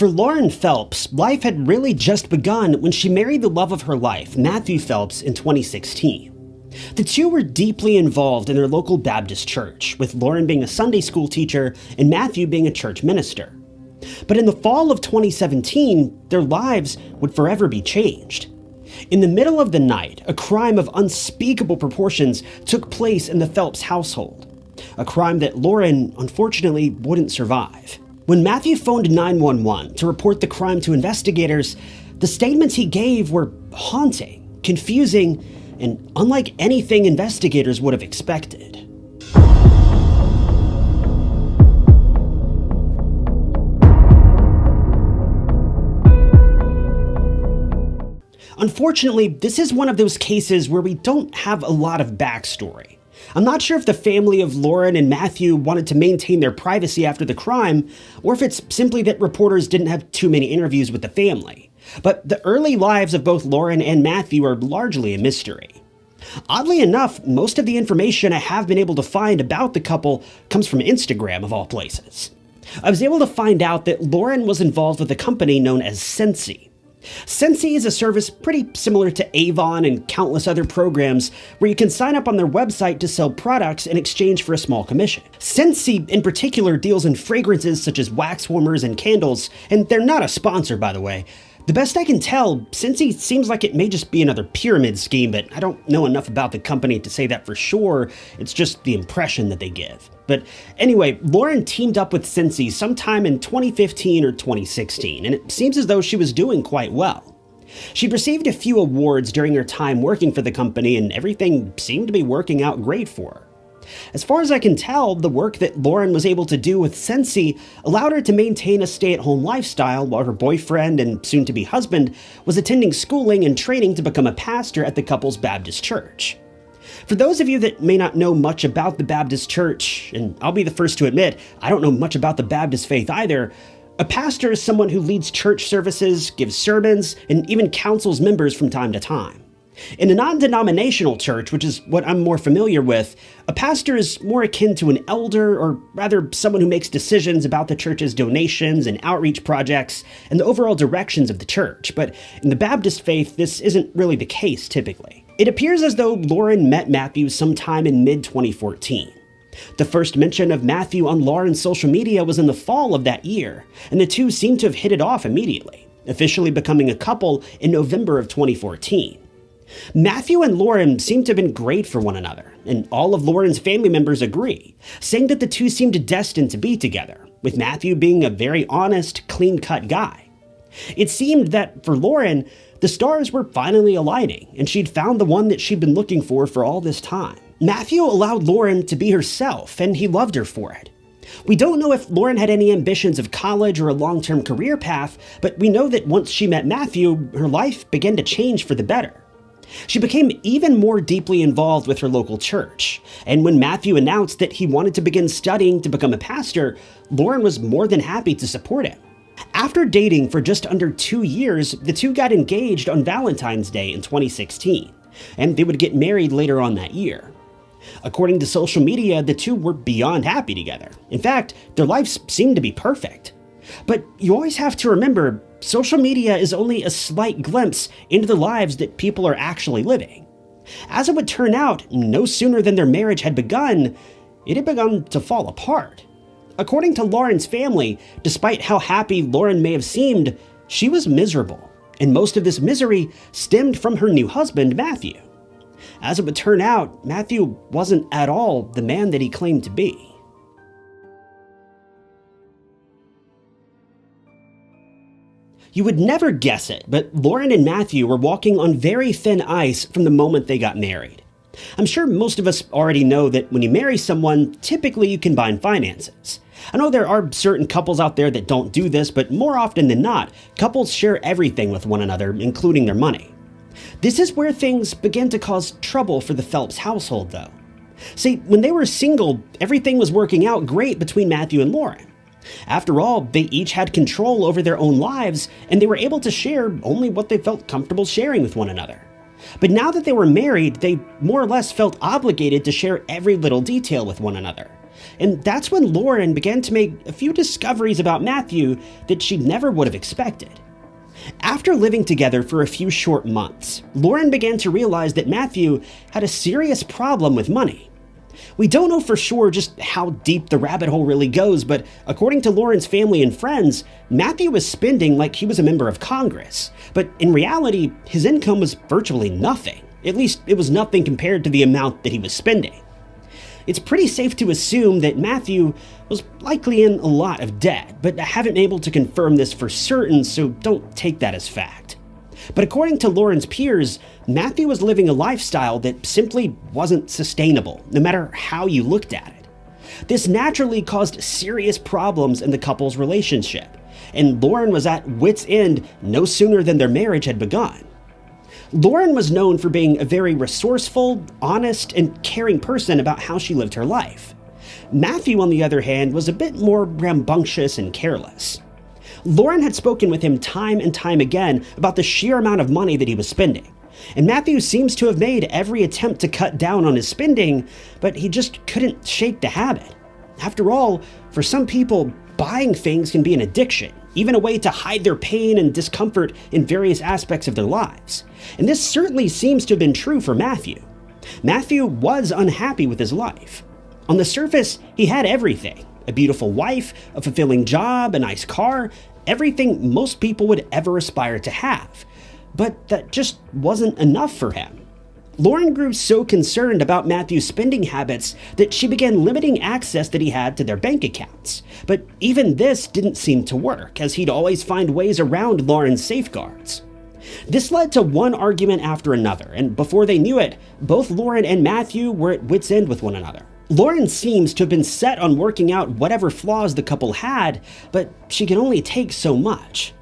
For Lauren Phelps, life had really just begun when she married the love of her life, Matthew Phelps, in 2016. The two were deeply involved in their local Baptist church, with Lauren being a Sunday school teacher and Matthew being a church minister. But in the fall of 2017, their lives would forever be changed. In the middle of the night, a crime of unspeakable proportions took place in the Phelps household, a crime that Lauren, unfortunately, wouldn't survive. When Matthew phoned 911 to report the crime to investigators, the statements he gave were haunting, confusing, and unlike anything investigators would have expected. Unfortunately, this is one of those cases where we don't have a lot of backstory. I'm not sure if the family of Lauren and Matthew wanted to maintain their privacy after the crime, or if it's simply that reporters didn't have too many interviews with the family. But the early lives of both Lauren and Matthew are largely a mystery. Oddly enough, most of the information I have been able to find about the couple comes from Instagram, of all places. I was able to find out that Lauren was involved with a company known as Scentsy. Scentsy is a service pretty similar to Avon and countless other programs where you can sign up on their website to sell products in exchange for a small commission. Scentsy in particular deals in fragrances such as wax warmers and candles, and they're not a sponsor, by the way. The best I can tell, Scentsy seems like it may just be another pyramid scheme, but I don't know enough about the company to say that for sure. It's just the impression that they give. But anyway, Lauren teamed up with Scentsy sometime in 2015 or 2016, and it seems as though she was doing quite well. She'd received a few awards during her time working for the company, and everything seemed to be working out great for her. As far as I can tell, the work that Lauren was able to do with Scentsy allowed her to maintain a stay-at-home lifestyle while her boyfriend and soon-to-be husband was attending schooling and training to become a pastor at the couple's Baptist church. For those of you that may not know much about the Baptist church, and I'll be the first to admit, I don't know much about the Baptist faith either, a pastor is someone who leads church services, gives sermons, and even counsels members from time to time. In a non-denominational church, which is what I'm more familiar with, a pastor is more akin to an elder, or rather someone who makes decisions about the church's donations and outreach projects and the overall directions of the church. But in the Baptist faith, this isn't really the case typically. It appears as though Lauren met Matthew sometime in mid-2014. The first mention of Matthew on Lauren's social media was in the fall of that year, and the two seemed to have hit it off immediately, officially becoming a couple in November of 2014. Matthew and Lauren seemed to have been great for one another, and all of Lauren's family members agree, saying that the two seemed destined to be together, with Matthew being a very honest, clean-cut guy. It seemed that, for Lauren, the stars were finally aligning, and she'd found the one that she'd been looking for all this time. Matthew allowed Lauren to be herself, and he loved her for it. We don't know if Lauren had any ambitions of college or a long-term career path, but we know that once she met Matthew, her life began to change for the better. She became even more deeply involved with her local church, and when Matthew announced that he wanted to begin studying to become a pastor, Lauren was more than happy to support him. After dating for just under 2 years, the two got engaged on Valentine's Day in 2016, and they would get married later on that year. According to social media, the two were beyond happy together. In fact, their lives seemed to be perfect. But you always have to remember, social media is only a slight glimpse into the lives that people are actually living. As it would turn out, no sooner than their marriage had begun, it had begun to fall apart. According to Lauren's family, despite how happy Lauren may have seemed, she was miserable, and most of this misery stemmed from her new husband, Matthew. As it would turn out, Matthew wasn't at all the man that he claimed to be. You would never guess it, but Lauren and Matthew were walking on very thin ice from the moment they got married. I'm sure most of us already know that when you marry someone, typically you combine finances. I know there are certain couples out there that don't do this, but more often than not, couples share everything with one another, including their money. This is where things began to cause trouble for the Phelps household, though. See, when they were single, everything was working out great between Matthew and Lauren. After all, they each had control over their own lives, and they were able to share only what they felt comfortable sharing with one another. But now that they were married, they more or less felt obligated to share every little detail with one another. And that's when Lauren began to make a few discoveries about Matthew that she never would have expected. After living together for a few short months, Lauren began to realize that Matthew had a serious problem with money. We don't know for sure just how deep the rabbit hole really goes, but according to Lauren's family and friends, Matthew was spending like he was a member of Congress. But in reality, his income was virtually nothing. At least it was nothing compared to the amount that he was spending. It's pretty safe to assume that Matthew was likely in a lot of debt, but I haven't been able to confirm this for certain, so don't take that as fact. But according to Lauren's peers, Matthew was living a lifestyle that simply wasn't sustainable, no matter how you looked at it. This naturally caused serious problems in the couple's relationship, and Lauren was at wit's end no sooner than their marriage had begun. Lauren was known for being a very resourceful, honest, and caring person about how she lived her life. Matthew, on the other hand, was a bit more rambunctious and careless. Lauren had spoken with him time and time again about the sheer amount of money that he was spending, and Matthew seems to have made every attempt to cut down on his spending, but he just couldn't shake the habit. After all, for some people, buying things can be an addiction, even a way to hide their pain and discomfort in various aspects of their lives. And this certainly seems to have been true for Matthew. Matthew was unhappy with his life. On the surface, he had everything: a beautiful wife, a fulfilling job, a nice car, everything most people would ever aspire to have. But that just wasn't enough for him. Lauren grew so concerned about Matthew's spending habits that she began limiting access that he had to their bank accounts. But even this didn't seem to work, as he'd always find ways around Lauren's safeguards. This led to one argument after another, and before they knew it, both Lauren and Matthew were at wit's end with one another. Lauren seems to have been set on working out whatever flaws the couple had, but she could only take so much.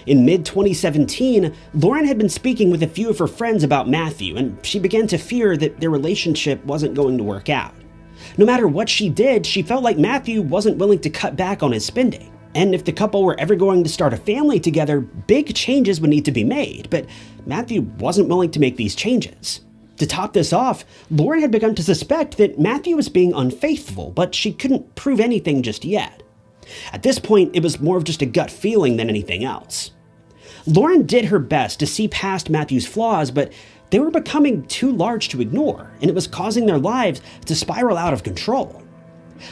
In mid-2017, Lauren had been speaking with a few of her friends about Matthew, and she began to fear that their relationship wasn't going to work out. No matter what she did, she felt like Matthew wasn't willing to cut back on his spending. And if the couple were ever going to start a family together, big changes would need to be made, but Matthew wasn't willing to make these changes. To top this off, Lauren had begun to suspect that Matthew was being unfaithful, but she couldn't prove anything just yet. At this point, it was more of just a gut feeling than anything else. Lauren did her best to see past Matthew's flaws, but they were becoming too large to ignore, and it was causing their lives to spiral out of control.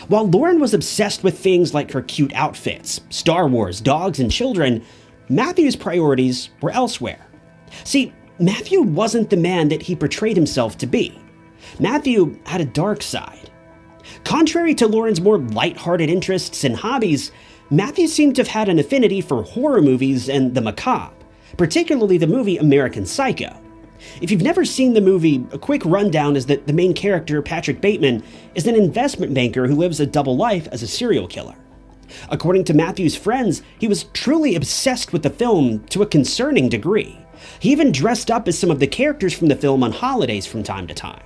While Lauren was obsessed with things like her cute outfits, Star Wars, dogs, and children, Matthew's priorities were elsewhere. See, Matthew wasn't the man that he portrayed himself to be. Matthew had a dark side. Contrary to Lauren's more lighthearted interests and hobbies, Matthew seemed to have had an affinity for horror movies and the macabre, particularly the movie American Psycho. If you've never seen the movie, a quick rundown is that the main character, Patrick Bateman, is an investment banker who lives a double life as a serial killer. According to Matthew's friends, he was truly obsessed with the film to a concerning degree. He even dressed up as some of the characters from the film on holidays from time to time.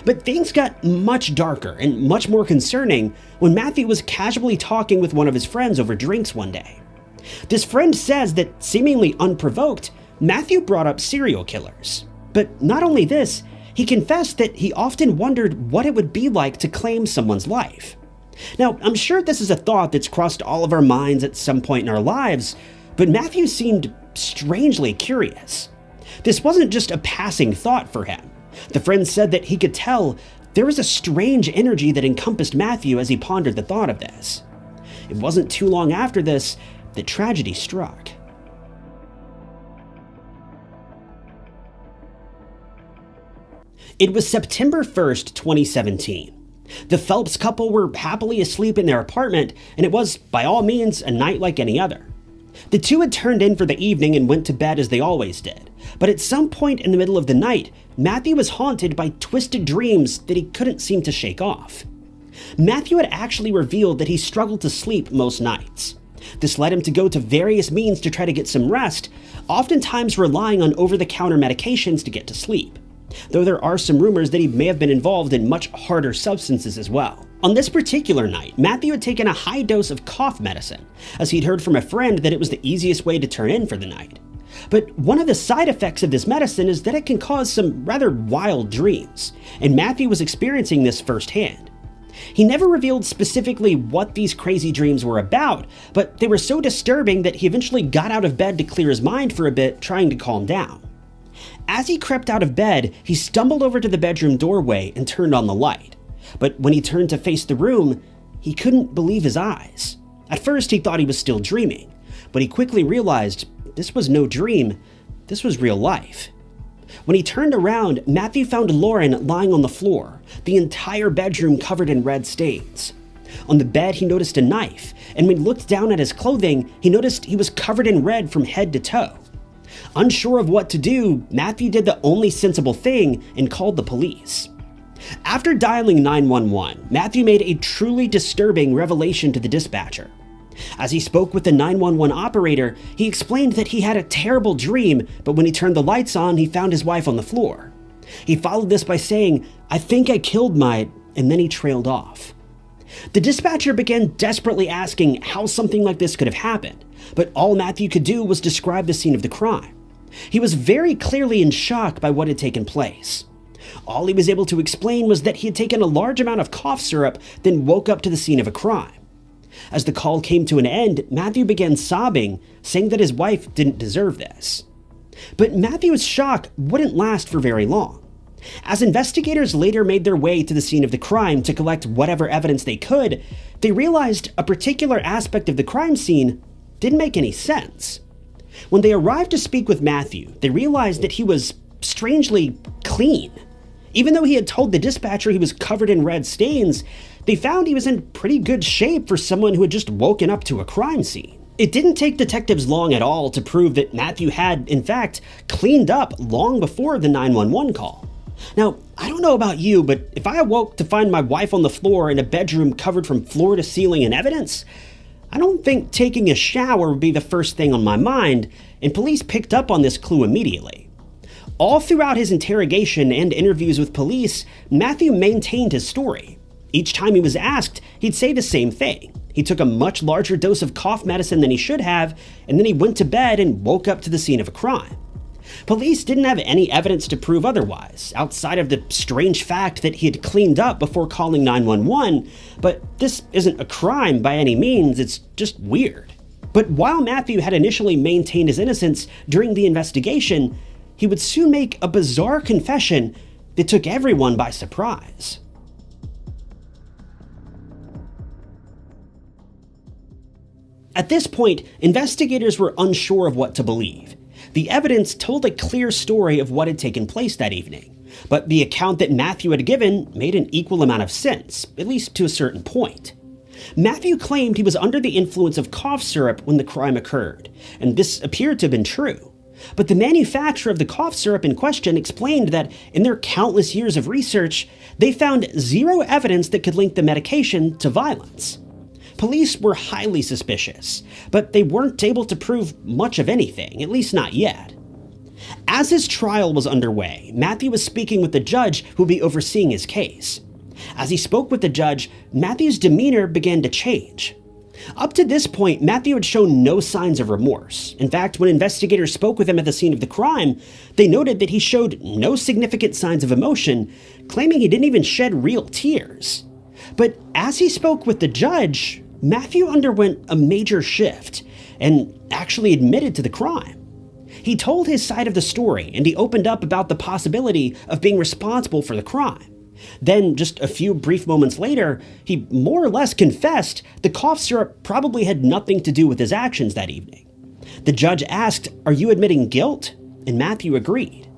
But things got much darker and much more concerning when Matthew was casually talking with one of his friends over drinks one day. This friend says that, seemingly unprovoked, Matthew brought up serial killers. But not only this, he confessed that he often wondered what it would be like to claim someone's life. Now, I'm sure this is a thought that's crossed all of our minds at some point in our lives, but Matthew seemed strangely curious. This wasn't just a passing thought for him. The friend said that he could tell there was a strange energy that encompassed Matthew as he pondered the thought of this. It wasn't too long after this that tragedy struck. It was September 1st, 2017. The Phelps couple were happily asleep in their apartment, and it was, by all means, a night like any other. The two had turned in for the evening and went to bed as they always did, but at some point in the middle of the night, Matthew was haunted by twisted dreams that he couldn't seem to shake off. Matthew had actually revealed that he struggled to sleep most nights. This led him to go to various means to try to get some rest, oftentimes relying on over-the-counter medications to get to sleep, though there are some rumors that he may have been involved in much harder substances as well. On this particular night, Matthew had taken a high dose of cough medicine, as he'd heard from a friend that it was the easiest way to turn in for the night. But one of the side effects of this medicine is that it can cause some rather wild dreams, and Matthew was experiencing this firsthand. He never revealed specifically what these crazy dreams were about, but they were so disturbing that he eventually got out of bed to clear his mind for a bit, trying to calm down. As he crept out of bed, he stumbled over to the bedroom doorway and turned on the light. But when he turned to face the room, he couldn't believe his eyes. At first, he thought he was still dreaming, but he quickly realized this was no dream, this was real life. When he turned around, Matthew found Lauren lying on the floor, the entire bedroom covered in red stains. On the bed, he noticed a knife, and when he looked down at his clothing, he noticed he was covered in red from head to toe. Unsure of what to do, Matthew did the only sensible thing and called the police. After dialing 911, Matthew made a truly disturbing revelation to the dispatcher. As he spoke with the 911 operator, he explained that he had a terrible dream, but when he turned the lights on, he found his wife on the floor. He followed this by saying, "I think I killed my," and then he trailed off. The dispatcher began desperately asking how something like this could have happened, but all Matthew could do was describe the scene of the crime. He was very clearly in shock by what had taken place. All he was able to explain was that he had taken a large amount of cough syrup, then woke up to the scene of a crime. As the call came to an end, Matthew began sobbing, saying that his wife didn't deserve this. But Matthew's shock wouldn't last for very long. As investigators later made their way to the scene of the crime to collect whatever evidence they could, they realized a particular aspect of the crime scene didn't make any sense. When they arrived to speak with Matthew, they realized that he was strangely clean. Even though he had told the dispatcher he was covered in red stains, they found he was in pretty good shape for someone who had just woken up to a crime scene. It didn't take detectives long at all to prove that Matthew had, in fact, cleaned up long before the 911 call. Now, I don't know about you, but if I awoke to find my wife on the floor in a bedroom covered from floor to ceiling in evidence, I don't think taking a shower would be the first thing on my mind, and police picked up on this clue immediately. All throughout his interrogation and interviews with police, Matthew maintained his story. Each time he was asked, he'd say the same thing. He took a much larger dose of cough medicine than he should have, and then he went to bed and woke up to the scene of a crime. Police didn't have any evidence to prove otherwise, outside of the strange fact that he had cleaned up before calling 911, but this isn't a crime by any means, it's just weird. But while Matthew had initially maintained his innocence during the investigation, he would soon make a bizarre confession that took everyone by surprise. At this point, investigators were unsure of what to believe. The evidence told a clear story of what had taken place that evening, but the account that Matthew had given made an equal amount of sense, at least to a certain point. Matthew claimed he was under the influence of cough syrup when the crime occurred, and this appeared to have been true. But the manufacturer of the cough syrup in question explained that in their countless years of research, they found zero evidence that could link the medication to violence. Police were highly suspicious, but they weren't able to prove much of anything, at least not yet. As his trial was underway, Matthew was speaking with the judge who would be overseeing his case. As he spoke with the judge, Matthew's demeanor began to change. Up to this point, Matthew had shown no signs of remorse. In fact, when investigators spoke with him at the scene of the crime, they noted that he showed no significant signs of emotion, claiming he didn't even shed real tears. But as he spoke with the judge, Matthew underwent a major shift and actually admitted to the crime. He told his side of the story, and he opened up about the possibility of being responsible for the crime. Then, just a few brief moments later, he more or less confessed the cough syrup probably had nothing to do with his actions that evening. The judge asked, "Are you admitting guilt?" And Matthew agreed.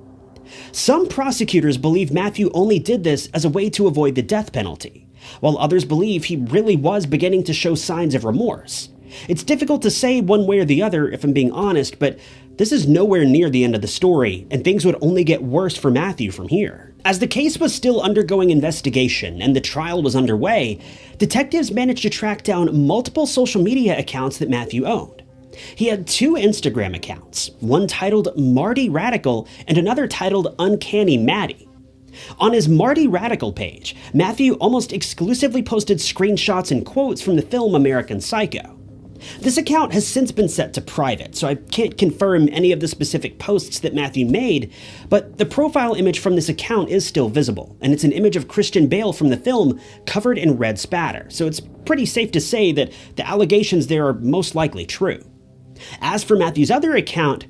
Some prosecutors believe Matthew only did this as a way to avoid the death penalty, while others believe he really was beginning to show signs of remorse. It's difficult to say one way or the other, if I'm being honest, but this is nowhere near the end of the story, and things would only get worse for Matthew from here. As the case was still undergoing investigation and the trial was underway, detectives managed to track down multiple social media accounts that Matthew owned. He had two Instagram accounts, one titled Marty Radical and another titled Uncanny Maddie. On his Marty Radical page, Matthew almost exclusively posted screenshots and quotes from the film American Psycho. This account has since been set to private, so I can't confirm any of the specific posts that Matthew made, but the profile image from this account is still visible, and it's an image of Christian Bale from the film covered in red spatter, so it's pretty safe to say that the allegations there are most likely true. As for Matthew's other account,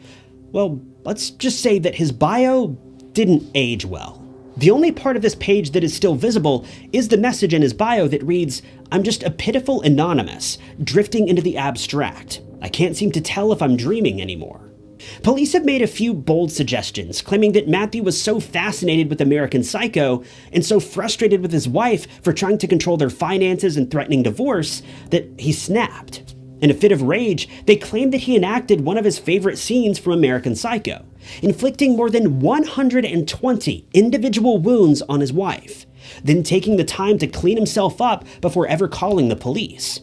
well, let's just say that his bio didn't age well. The only part of this page that is still visible is the message in his bio that reads, "I'm just a pitiful anonymous, drifting into the abstract. I can't seem to tell if I'm dreaming anymore." Police have made a few bold suggestions, claiming that Matthew was so fascinated with American Psycho and so frustrated with his wife for trying to control their finances and threatening divorce that he snapped. In a fit of rage, they claimed that he enacted one of his favorite scenes from American Psycho, inflicting more than 120 individual wounds on his wife, then taking the time to clean himself up before ever calling the police.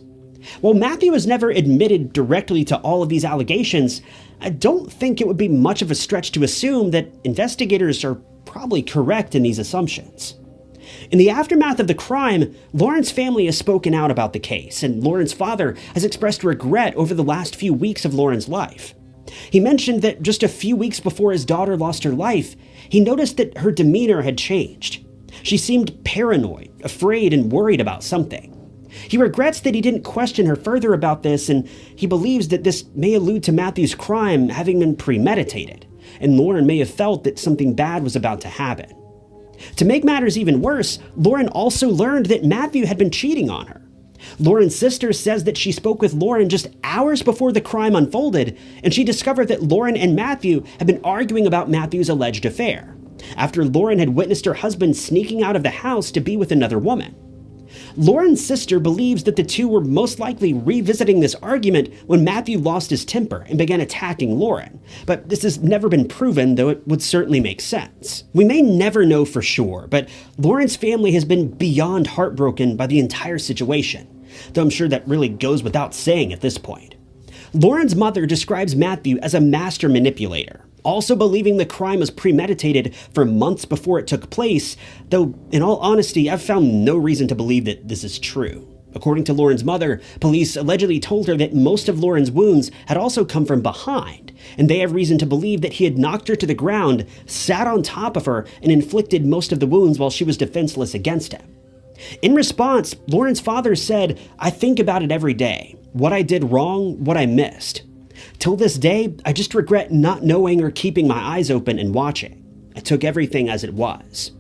While Matthew has never admitted directly to all of these allegations, I don't think it would be much of a stretch to assume that investigators are probably correct in these assumptions. In the aftermath of the crime, Lauren's family has spoken out about the case, and Lauren's father has expressed regret over the last few weeks of Lauren's life. He mentioned that just a few weeks before his daughter lost her life, he noticed that her demeanor had changed. She seemed paranoid, afraid, and worried about something. He regrets that he didn't question her further about this, and he believes that this may allude to Matthew's crime having been premeditated, and Lauren may have felt that something bad was about to happen. To make matters even worse, Lauren also learned that Matthew had been cheating on her. Lauren's sister says that she spoke with Lauren just hours before the crime unfolded, and she discovered that Lauren and Matthew had been arguing about Matthew's alleged affair, after Lauren had witnessed her husband sneaking out of the house to be with another woman. Lauren's sister believes that the two were most likely revisiting this argument when Matthew lost his temper and began attacking Lauren, but this has never been proven, though it would certainly make sense. We may never know for sure, but Lauren's family has been beyond heartbroken by the entire situation, though I'm sure that really goes without saying at this point. Lauren's mother describes Matthew as a master manipulator, also believing the crime was premeditated for months before it took place, though in all honesty, I've found no reason to believe that this is true. According to Lauren's mother, police allegedly told her that most of Lauren's wounds had also come from behind, and they have reason to believe that he had knocked her to the ground, sat on top of her, and inflicted most of the wounds while she was defenseless against him. In response, Lauren's father said, "I think about it every day. What I did wrong, what I missed. Till this day, I just regret not knowing or keeping my eyes open and watching. I took everything as it was."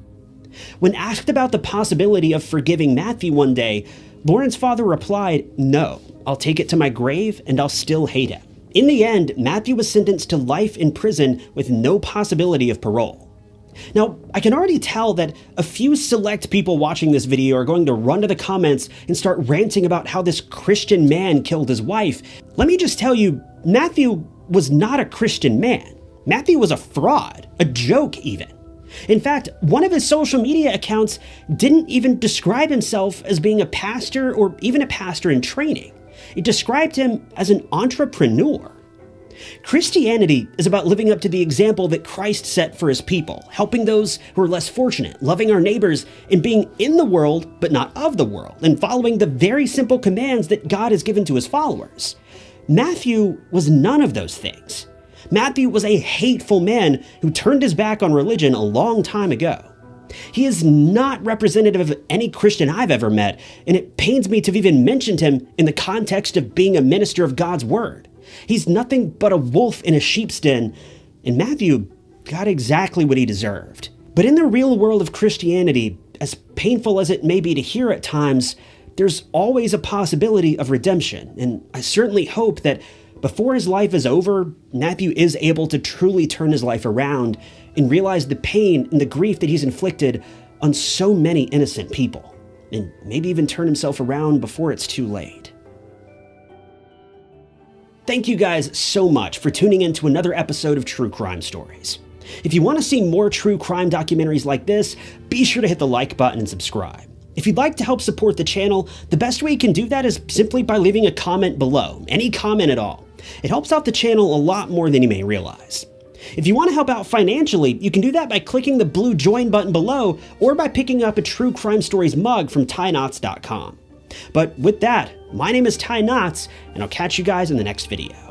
When asked about the possibility of forgiving Matthew one day, Lauren's father replied, "No, I'll take it to my grave and I'll still hate him." In the end, Matthew was sentenced to life in prison with no possibility of parole. Now, I can already tell that a few select people watching this video are going to run to the comments and start ranting about how this Christian man killed his wife. Let me just tell you, Matthew was not a Christian man. Matthew was a fraud, a joke even. In fact, one of his social media accounts didn't even describe himself as being a pastor or even a pastor in training. It described him as an entrepreneur. Christianity is about living up to the example that Christ set for his people, helping those who are less fortunate, loving our neighbors, and being in the world but not of the world, and following the very simple commands that God has given to his followers. Matthew was none of those things. Matthew was a hateful man who turned his back on religion a long time ago. He is not representative of any Christian I've ever met, and it pains me to have even mentioned him in the context of being a minister of God's word. He's nothing but a wolf in a sheep's den, and Matthew got exactly what he deserved. But in the real world of Christianity, as painful as it may be to hear at times, there's always a possibility of redemption, and I certainly hope that before his life is over, Matthew is able to truly turn his life around and realize the pain and the grief that he's inflicted on so many innocent people, and maybe even turn himself around before it's too late. Thank you guys so much for tuning in to another episode of True Crime Stories. If you want to see more true crime documentaries like this, be sure to hit the like button and subscribe. If you'd like to help support the channel, the best way you can do that is simply by leaving a comment below, any comment at all. It helps out the channel a lot more than you may realize. If you want to help out financially, you can do that by clicking the blue join button below or by picking up a True Crime Stories mug from tieknots.com. But with that, my name is Ty Knotts, and I'll catch you guys in the next video.